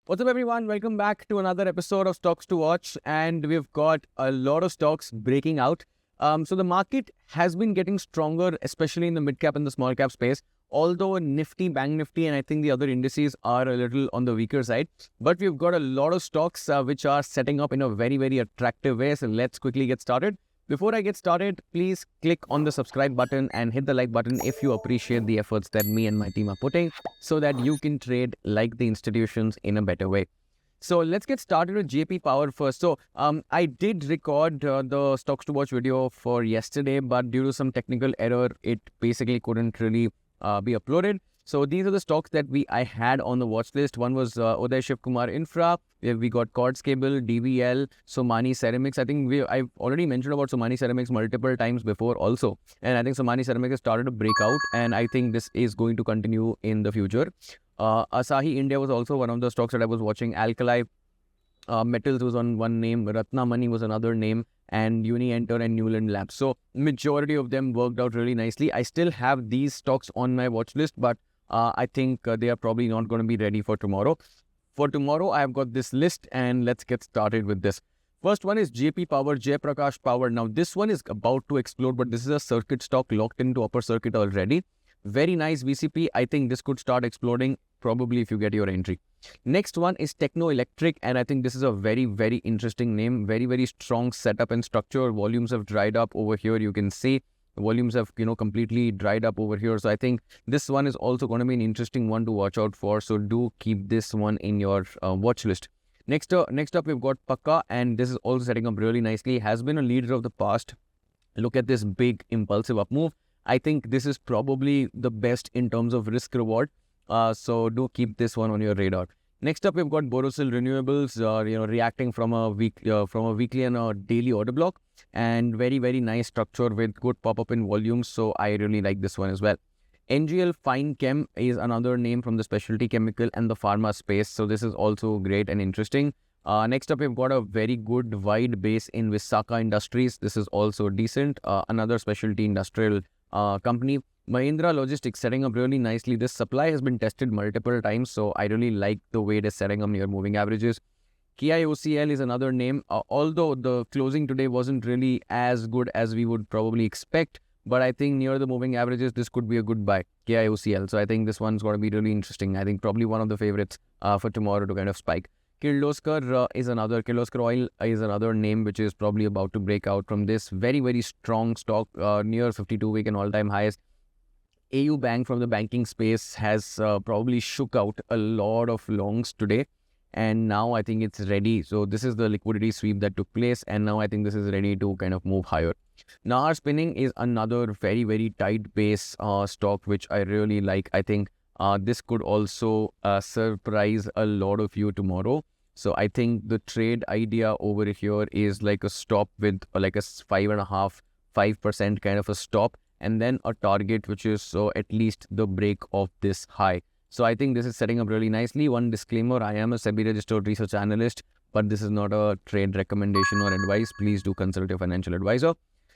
What's up, everyone? Welcome back to another episode of Stocks to Watch, and we've got a lot of stocks breaking out. So the market has been getting stronger, especially in the mid cap and the small cap space. Although Nifty, Bank Nifty, and I think the other indices are a little on the weaker side, but we've got a lot of stocks which are setting up in a very attractive way. So let's quickly get started. Before I get started, please click on the subscribe button and hit the like button if you appreciate the efforts that me and my team are putting, so that you can trade like the institutions in a better way. So let's get started with JP Power first. So I did record the Stocks to Watch video for yesterday, but due to some technical error, it basically couldn't really be uploaded. So these are the stocks that I had on the watch list. One was Uday Shiv Kumar Infra. We got Quartz Cable, DVL, Somani Ceramics. I think I've already mentioned about Somani Ceramics multiple times before also. And I think Somani Ceramics has started a breakout, and I think this is going to continue in the future. Asahi India was also one of the stocks that I was watching. Alkali Metals was on one name, Ratnamani was another name, and Uni-Enter and Newland Labs. So majority of them worked out really nicely. I still have these stocks on my watch list, but I think they are probably not going to be ready for tomorrow. For tomorrow, I have got this list, and let's get started with this. First one is JP Power, Jayaprakash Power. Now, this one is about to explode, but this is a circuit stock locked into upper circuit already. Very nice VCP. I think this could start exploding probably if you get your entry. Next one is Techno Electric, and I think this is a very interesting name. Very strong setup and structure. Volumes have dried up over here. You can see volumes have completely dried up over here. So I think this one is also going to be an interesting one to watch out for. So do keep this one in your watch list. Next up, we've got Pakka, and this is also setting up really nicely. Has been a leader of the past. Look at this big impulsive up move. I think this is probably the best in terms of risk reward. So do keep this one on your radar. Next up, we've got Borosil Renewables, reacting from a weekly and a daily order block, and very nice structure with good pop-up in volumes. So I really like this one as well. NGL Fine Chem is another name from the specialty chemical and the pharma space. So this is also great and interesting. Next up, we've got a very good wide base in Visakha Industries. This is also decent. Another specialty industrial company. Mahindra Logistics setting up really nicely. This supply has been tested multiple times, so I really like the way it is setting up near moving averages. KIOCL is another name, although the closing today wasn't really as good as we would probably expect, but I think near the moving averages, this could be a good buy, KIOCL. So I think this one's going to be really interesting. I think probably one of the favorites for tomorrow to kind of spike. Kirloskar Oil is another name which is probably about to break out from this. Very strong stock, near 52-week and all-time highs. AU Bank from the banking space has probably shook out a lot of longs today, and now I think it's ready. So this is the liquidity sweep that took place, and now I think this is ready to kind of move higher. Nahar Spinning is another very tight base stock which I really like. I think this could also surprise a lot of you tomorrow. So I think the trade idea over here is like a stop with like a 5.5% kind of a stop, and then a target which is at least the break of this high. So I think this is setting up really nicely. One disclaimer, I am a SEBI registered research analyst, but this is not a trade recommendation or advice. Please do consult your financial advisor.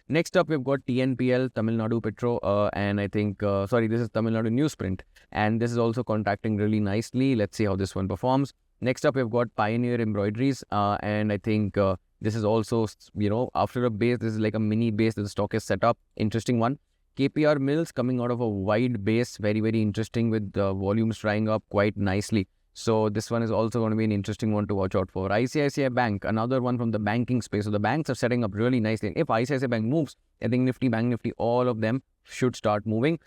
Next up, we've got TNPL, Tamil Nadu Petro, and I think, this is Tamil Nadu Newsprint, and this is also contracting really nicely. Let's see how this one performs. Next up, we've got Pioneer Embroideries, and I think this is also, after a base, this is like a mini base that the stock is set up. Interesting one. KPR Mills coming out of a wide base, very interesting, with volumes drying up quite nicely. So this one is also going to be an interesting one to watch out for. ICICI Bank, another one from the banking space. So the banks are setting up really nicely. If ICICI Bank moves, I think Nifty, Bank Nifty, all of them should start moving.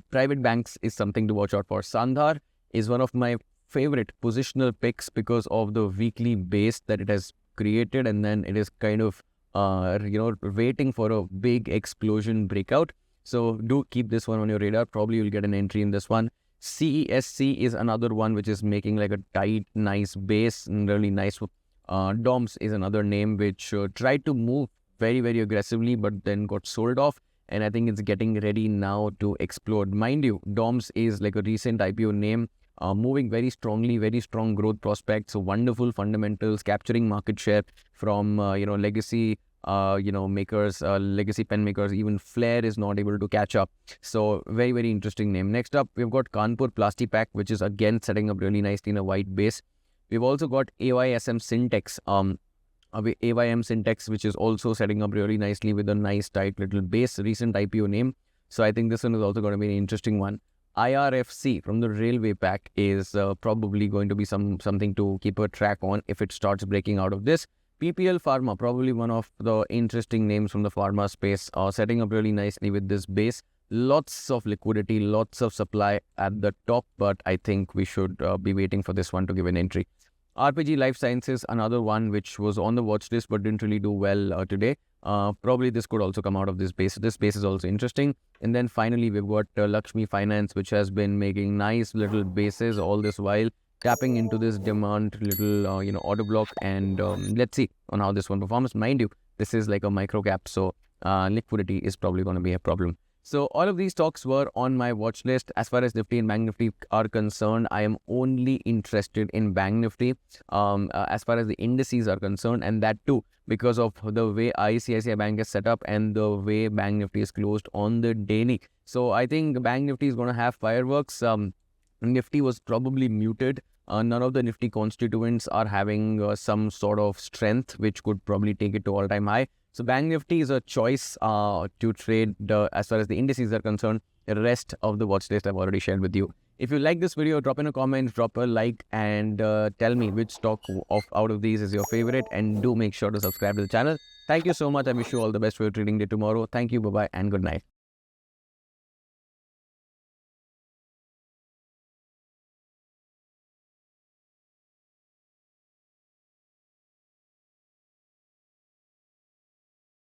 Private banks is something to watch out for. Sandhar is one of my favorite positional picks because of the weekly base that it has created, and then it is kind of waiting for a big explosion breakout. So do keep this one on your radar. Probably you'll get an entry in this one. CESC is another one which is making like a tight, nice base and really nice. DOMS is another name which tried to move very aggressively, but then got sold off. And I think it's getting ready now to explode. Mind you, DOMS is like a recent IPO name, moving very strongly, very strong growth prospects, so wonderful fundamentals, capturing market share from legacy makers, legacy pen makers. Even Flair is not able to catch up. So very interesting name. Next up, we've got Kanpur Plastipack, which is again setting up really nicely in a white base. We've also got AYSM Syntex, AYM Syntex, which is also setting up really nicely with a nice tight little base, recent IPO name. So I think this one is also going to be an interesting one. IRFC from the railway pack is probably going to be something to keep a track on if it starts breaking out of this. PPL Pharma, probably one of the interesting names from the pharma space, setting up really nicely with this base. Lots of liquidity, lots of supply at the top, but I think we should be waiting for this one to give an entry. RPG Life Sciences, another one which was on the watch list but didn't really do well today. Probably this could also come out of this base. This base is also interesting. And then finally, we've got Lakshmi Finance, which has been making nice little bases all this while, tapping into this demand little, order block. And let's see on how this one performs. Mind you, this is like a micro cap, so liquidity is probably going to be a problem. So all of these stocks were on my watch list. As far as Nifty and Bank Nifty are concerned, I am only interested in Bank Nifty as far as the indices are concerned, and that too because of the way ICICI Bank is set up and the way Bank Nifty is closed on the daily. So I think Bank Nifty is going to have fireworks. Nifty was probably muted. None of the Nifty constituents are having some sort of strength, which could probably take it to all-time high. So Bank Nifty is a choice to trade as far as the indices are concerned. The rest of the watch list I've already shared with you. If you like this video, drop in a comment, drop a like, and tell me which stock out of these is your favorite. And do make sure to subscribe to the channel. Thank you so much. I wish you all the best for your trading day tomorrow. Thank you. Bye-bye and good night.